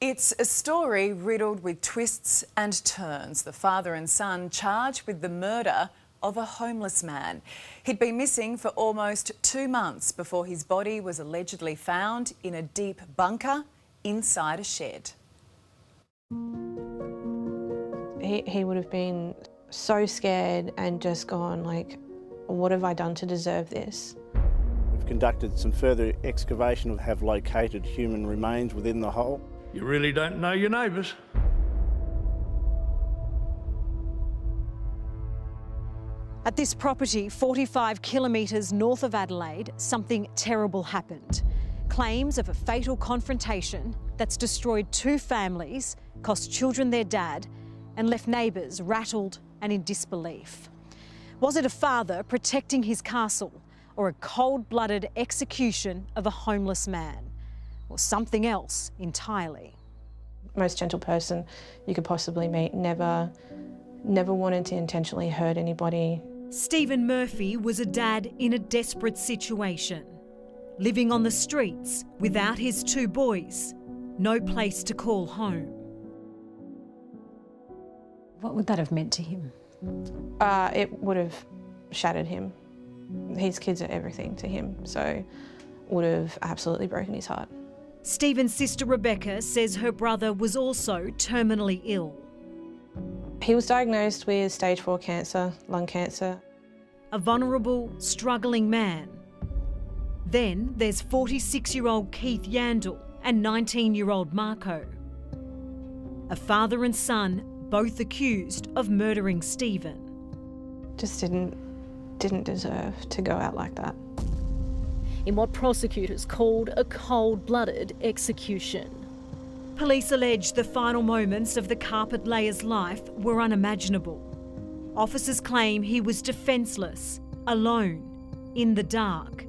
It's a story riddled with twists and turns. The father and son charged with the murder of a homeless man. He'd been missing for almost 2 months before his body was allegedly found in a deep bunker inside a shed. He would have been so scared and just gone like, what have I done to deserve this? We've conducted some further excavation and have located human remains within the hole. You really don't know your neighbours. At this property, 45 kilometres north of Adelaide, something terrible happened. Claims of a fatal confrontation that's destroyed 2 families, cost children their dad, and left neighbours rattled and in disbelief. Was it a father protecting his castle, or a cold-blooded execution of a homeless man? Or something else entirely? Most gentle person you could possibly meet, never wanted to intentionally hurt anybody. Stephen Murphy was a dad in a desperate situation. Living on the streets without his 2 boys, no place to call home. What would that have meant to him? It would have shattered him. His kids are everything to him, so would have absolutely broken his heart. Stephen's sister Rebecca says her brother was also terminally ill. He was diagnosed with stage 4 cancer, lung cancer. A vulnerable, struggling man. Then there's 46-year-old Keith Yandel and 19-year-old Marco. A father and son, both accused of murdering Stephen. Just didn't deserve to go out like that. In what prosecutors called a cold-blooded execution. Police allege the final moments of the carpet layer's life were unimaginable. Officers claim he was defenceless, alone, in the dark,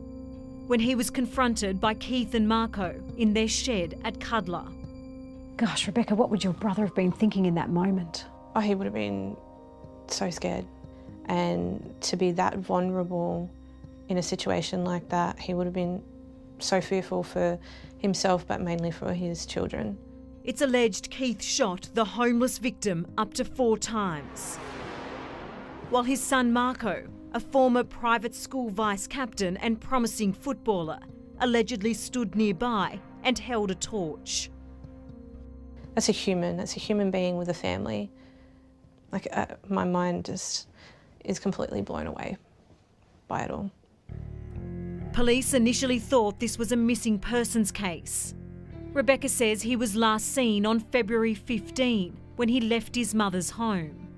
when he was confronted by Keith and Marco in their shed at Cuddler. Gosh, Rebecca, what would your brother have been thinking in that moment? Oh, he would have been so scared. And to be that vulnerable in a situation like that, he would have been so fearful for himself, but mainly for his children. It's alleged Keith shot the homeless victim up to 4 times. While his son Marco, a former private school vice-captain and promising footballer, allegedly stood nearby and held a torch. That's a human being with a family. Like, my mind just is completely blown away by it all. Police initially thought this was a missing persons case. Rebecca says he was last seen on February 15 when he left his mother's home.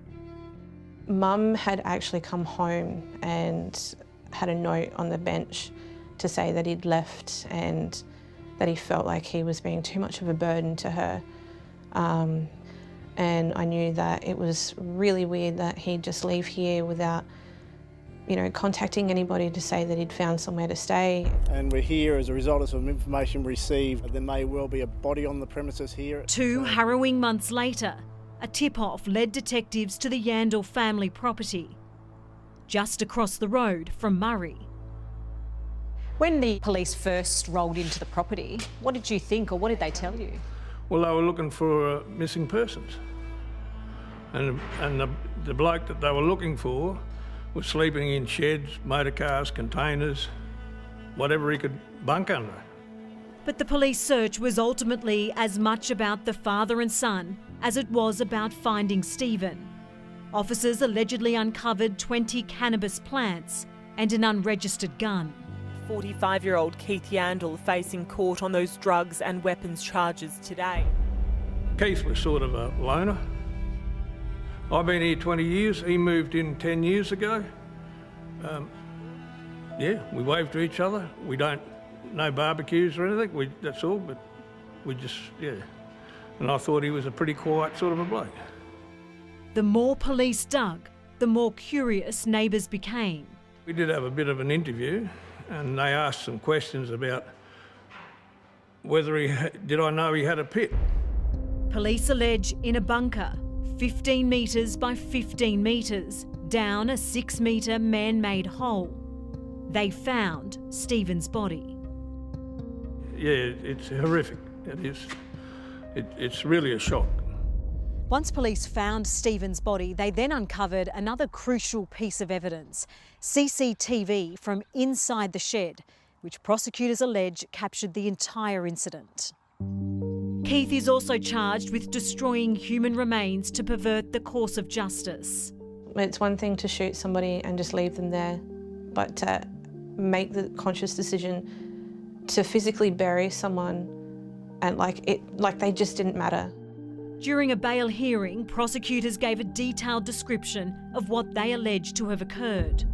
Mum had actually come home and had a note on the bench to say that he'd left and that he felt like he was being too much of a burden to her. And I knew that it was really weird that he'd just leave here without, contacting anybody to say that he'd found somewhere to stay. And we're here as a result of some information received. There may well be a body on the premises here. 2 harrowing months later, a tip-off led detectives to the Yandel family property, just across the road from Murray. When the police first rolled into the property, what did you think, or what did they tell you? Well, they were looking for missing persons. And the bloke that they were looking for was sleeping in sheds, motor cars, containers, whatever he could bunk under. But the police search was ultimately as much about the father and son as it was about finding Stephen. Officers allegedly uncovered 20 cannabis plants and an unregistered gun. 45-year-old Keith Yandel facing court on those drugs and weapons charges today. Keith was sort of a loner. I've been here 20 years, he moved in 10 years ago. We wave to each other. We don't, no barbecues or anything, that's all, but we just, And I thought he was a pretty quiet sort of a bloke. The more police dug, the more curious neighbours became. We did have a bit of an interview and they asked some questions about whether did I know he had a pit. Police allege in a bunker, 15 metres by 15 metres, down a 6-metre man-made hole, they found Stephen's body. Yeah, it's horrific, it is. It's really a shock. Once police found Stephen's body, they then uncovered another crucial piece of evidence, CCTV from inside the shed, which prosecutors allege captured the entire incident. Keith is also charged with destroying human remains to pervert the course of justice. It's one thing to shoot somebody and just leave them there, but to make the conscious decision to physically bury someone and like they just didn't matter. During a bail hearing, prosecutors gave a detailed description of what they allege to have occurred.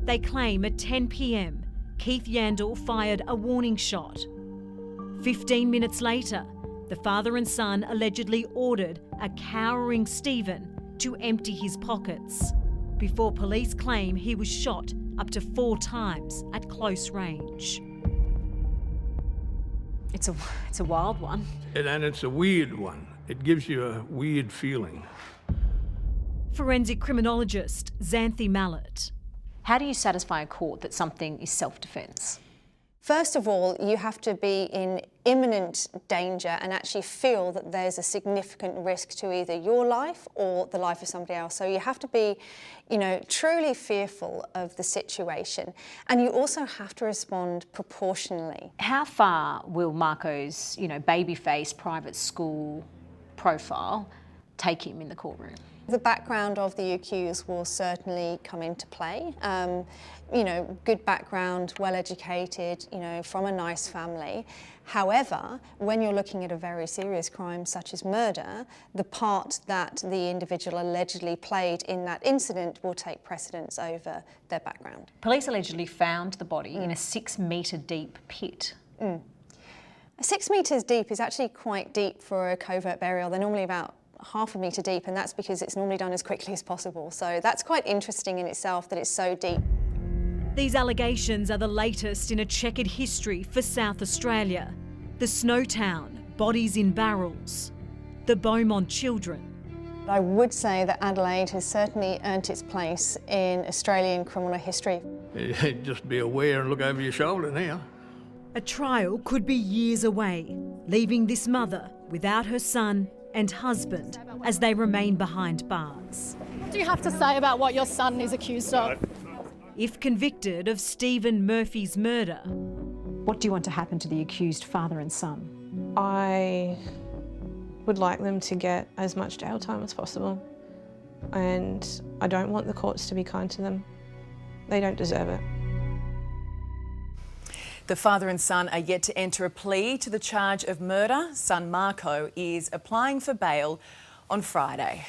They claim at 10 p.m, Keith Yandall fired a warning shot. 15 minutes later, the father and son allegedly ordered a cowering Stephen to empty his pockets, before police claim he was shot up to 4 times at close range. It's a wild one. And it's a weird one. It gives you a weird feeling. Forensic criminologist Xanthi Mallet. How do you satisfy a court that something is self-defence? First of all, you have to be in imminent danger and actually feel that there's a significant risk to either your life or the life of somebody else. So you have to be, truly fearful of the situation. And you also have to respond proportionally. How far will Marco's, baby-face private school profile take him in the courtroom? The background of the accused will certainly come into play. Good background, well-educated, from a nice family. However, when you're looking at a very serious crime such as murder, the part that the individual allegedly played in that incident will take precedence over their background. Police allegedly found the body in a 6-metre deep pit. 6 metres deep is actually quite deep for a covert burial. They're normally about half a metre deep, and that's because it's normally done as quickly as possible. So that's quite interesting in itself that it's so deep. These allegations are the latest in a checkered history for South Australia. The Snowtown, bodies in barrels, the Beaumont children. I would say that Adelaide has certainly earned its place in Australian criminal history. Just be aware and look over your shoulder now. A trial could be years away, leaving this mother without her son and husband as they remain behind bars. What do you have to say about what your son is accused of? If convicted of Stephen Murphy's murder. What do you want to happen to the accused father and son? I would like them to get as much jail time as possible, and I don't want the courts to be kind to them. They don't deserve it. The father and son are yet to enter a plea to the charge of murder. Son Marco is applying for bail on Friday.